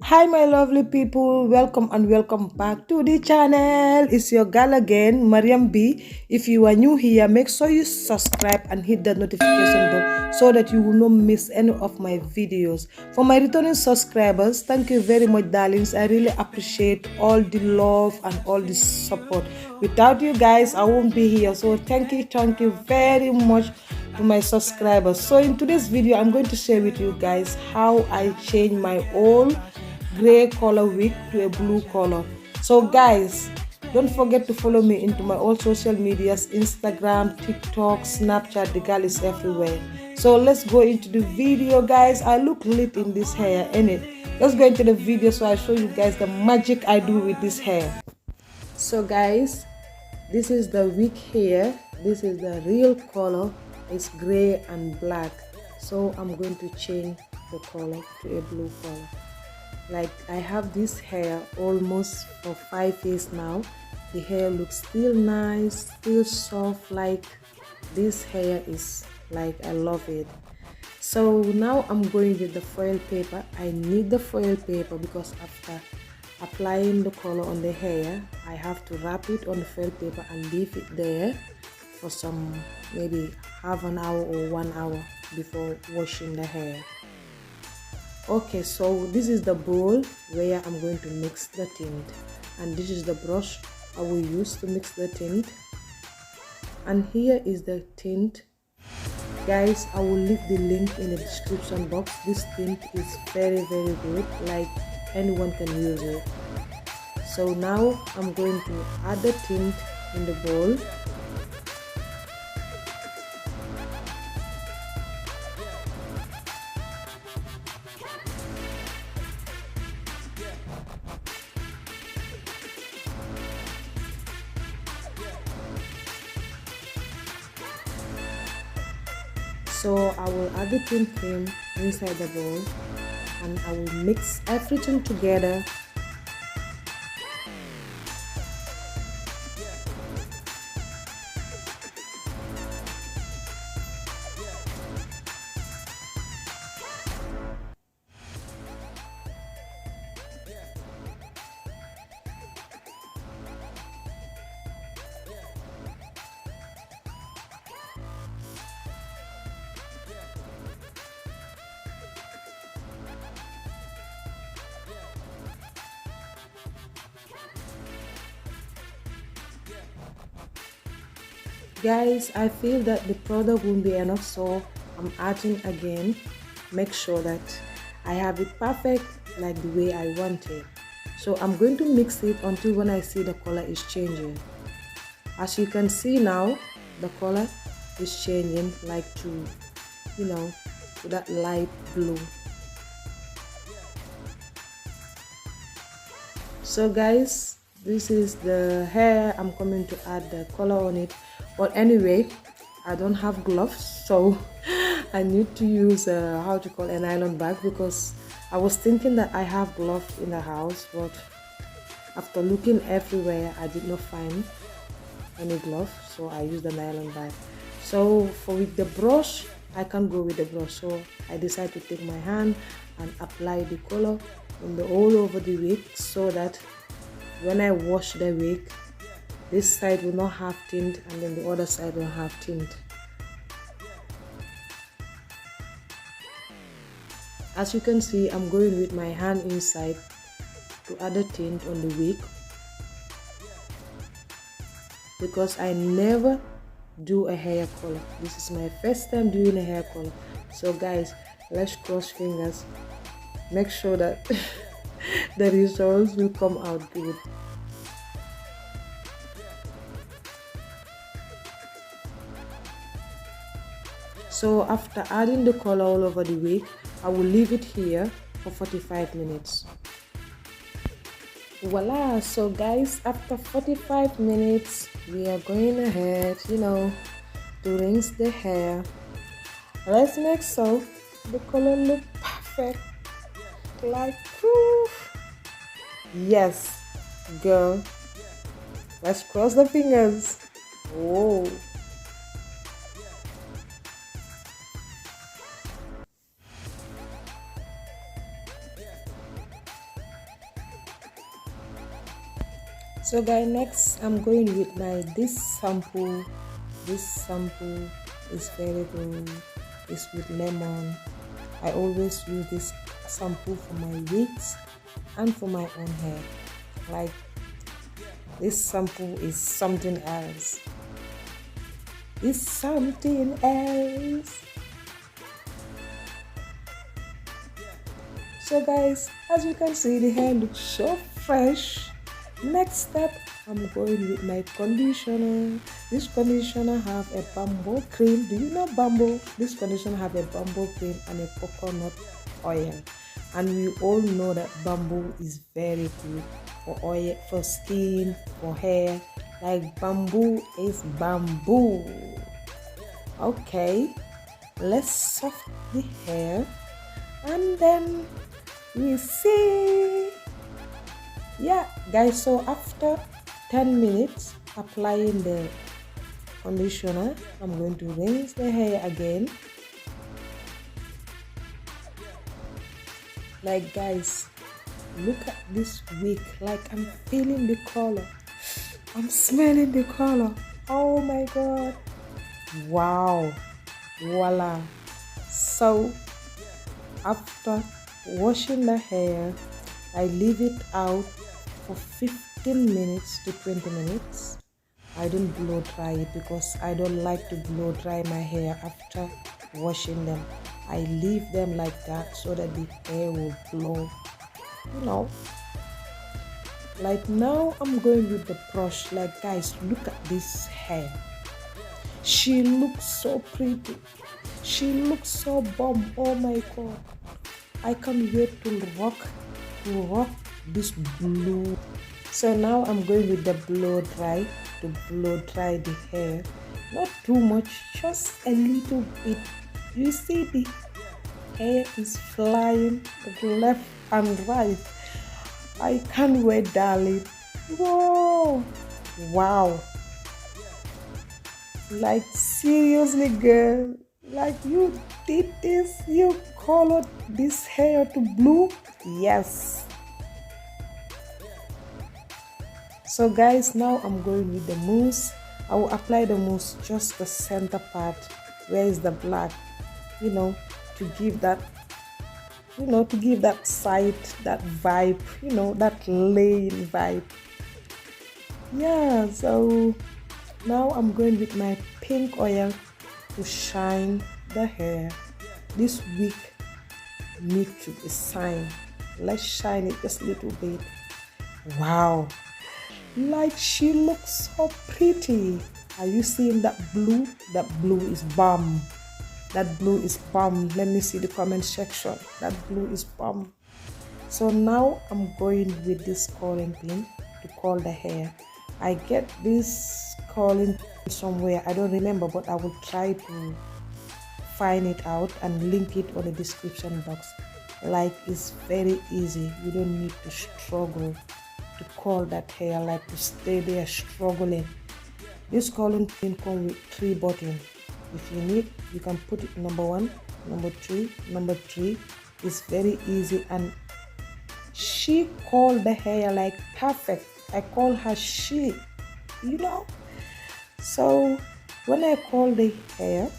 Hi my lovely people, welcome and welcome back to the channel. It's your girl again, Mariam B. If you are new here, make sure you subscribe and hit the notification bell so that you will not miss any of my videos. For my returning subscribers, thank you very much darlings. I really appreciate all the love and all the support. Without you guys, I won't be here. So thank you very much to my subscribers. So in today's video, I'm going to share with you guys how I change my old gray color wig to a blue color. So guys, don't forget to follow me into my all social medias, Instagram, TikTok, Snapchat. The girl is everywhere. So let's go into the video guys. I look lit in this hair, innit? Let's go into the video so I show you guys the magic I do with this hair. So guys, this is the wig hair. This is the real color. It's gray and black. So I'm going to change the color to a blue color. Like I have this hair almost for 5 years now. The hair looks still nice, still soft. Like this hair is like I love it. So now I'm going with the foil paper. I need the foil paper because after applying the color on the hair, I have to wrap it on the foil paper and leave it there for some maybe half an hour or 1 hour before washing the hair. Okay, so this is the bowl where I'm going to mix the tint, and this is the brush I will use to mix the tint, and here is the tint. Guys, I will leave the link in the description box. This tint is very good, like anyone can use it. So now I'm going to add the tint in the bowl. So I will add the tint cream inside the bowl and I will mix everything together. Guys, I feel that the product won't be enough, so I'm adding again. Make sure that I have it perfect like the way I want it. So I'm going to mix it until when I see the color is changing. As you can see now, the color is changing like to that light blue. So guys, this is the hair. I'm coming to add the color on it, but anyway, I don't have gloves, so I need to use a nylon bag, because I was thinking that I have gloves in the house, but after looking everywhere I did not find any glove, so I used the nylon bag. So with the brush, I can't go with the brush, so I decided to take my hand and apply the color all over the wig, so that when I wash the wig, this side will not have tint and then the other side will have tint. As you can see, I'm going with my hand inside to add the tint on the wig, because I never do a hair color. This is my first time doing a hair color. So guys, let's cross fingers. Make sure that the results will come out good. So after adding the color all over the wig, I will leave it here for 45 minutes. Voila! So guys, after 45 minutes, we are going ahead, to rinse the hair. Let's make so the color look perfect, like proof. Yes, girl. Let's cross the fingers. Whoa. So guys, next I'm going with my this shampoo. This shampoo is very good. It's with lemon. I always use this shampoo for my wigs and for my own hair. Like, this shampoo is something else. It's something else. So guys, as you can see, the hair looks so fresh. Next step, I'm going with my conditioner. This conditioner have a bamboo cream. Do you know bamboo? This conditioner have a bamboo cream and a coconut oil. And we all know that bamboo is very good for oil, for skin, for hair. Like, bamboo is bamboo. Okay, let's soften the hair and then we see. Yeah guys, so after 10 minutes applying the conditioner, I'm going to rinse the hair again. Like guys, look at this wig. Like, I'm feeling the color, I'm smelling the color. Oh my god, wow, voila. So after washing the hair, I leave it out for 15 minutes to 20 minutes. I don't blow dry it because I don't like to blow dry my hair after washing them. I leave them like that so that the hair will blow, you know. Like, now I'm going with the brush. Like guys, look at this hair. She looks so pretty. She looks so bomb. Oh my god, I can't wait to rock this blue. So now I'm going with the blow dry to blow dry the hair. Not too much, just a little bit. You see the hair is flying left and right. I can't wait, darling. Whoa, wow. Like, seriously girl, like, you did this, you colored this hair to blue. Yes. So guys, now I'm going with the mousse. I will apply the mousse just the center part where is the black, you know, to give that, to give that side, that vibe, that lane vibe. Yeah, so now I'm going with my pink oil to shine the hair. This wig need to be shined. Let's shine it just a little bit. Wow, like, she looks so pretty. Are you seeing that blue? That blue is bomb. That blue is bomb. Let me see the comment section. That blue is bomb. So now I'm going with this curling pin to curl the hair. I get this curling pin somewhere, I don't remember, but I will try to find it out and link it on the description box. Like, it's very easy. You don't need to struggle to curl that hair, like to stay there struggling. This curling pin comes with 3 buttons. If you need, you can put it number 1, number 2, number 3. It's very easy, and she curled the hair like perfect. I call her she, So when I curl the hair,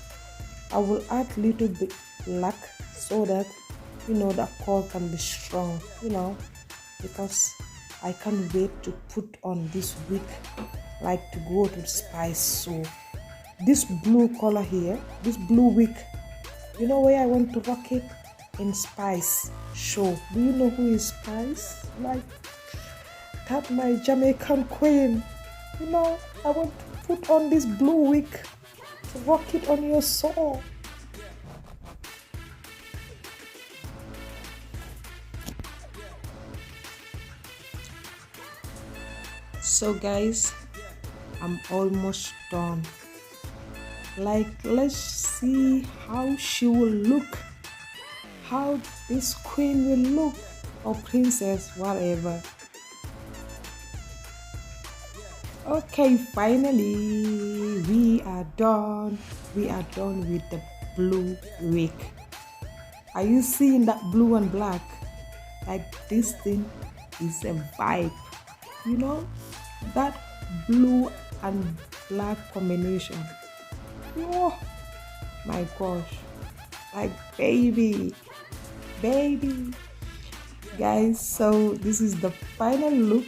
I will add little bit black so that the curl can be strong, because I can't wait to put on this wig, like to go to Spice. So this blue color here, this blue wig, where I want to rock it? In Spice show. Do you know who is Spice? Like, that my Jamaican queen. I want to put on this blue wig to rock it on your soul. So guys, I'm almost done. Like, let's see how she will look, how this queen will look, or princess, whatever. Okay, finally we are done. We are done with the blue wig. Are you seeing that blue and black? Like, this thing is a vibe, That blue and black combination. Oh my gosh. Like baby. Guys, so this is the final look.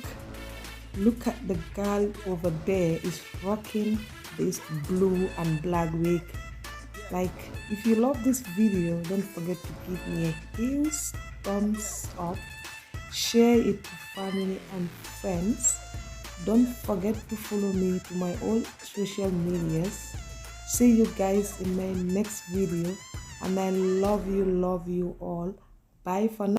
Look at the girl over there is rocking this blue and black wig. Like, if you love this video, don't forget to give me a huge thumbs up, share it to family and friends. Don't forget to follow me to my all social medias. See you guys in my next video, and I love you all. Bye for now.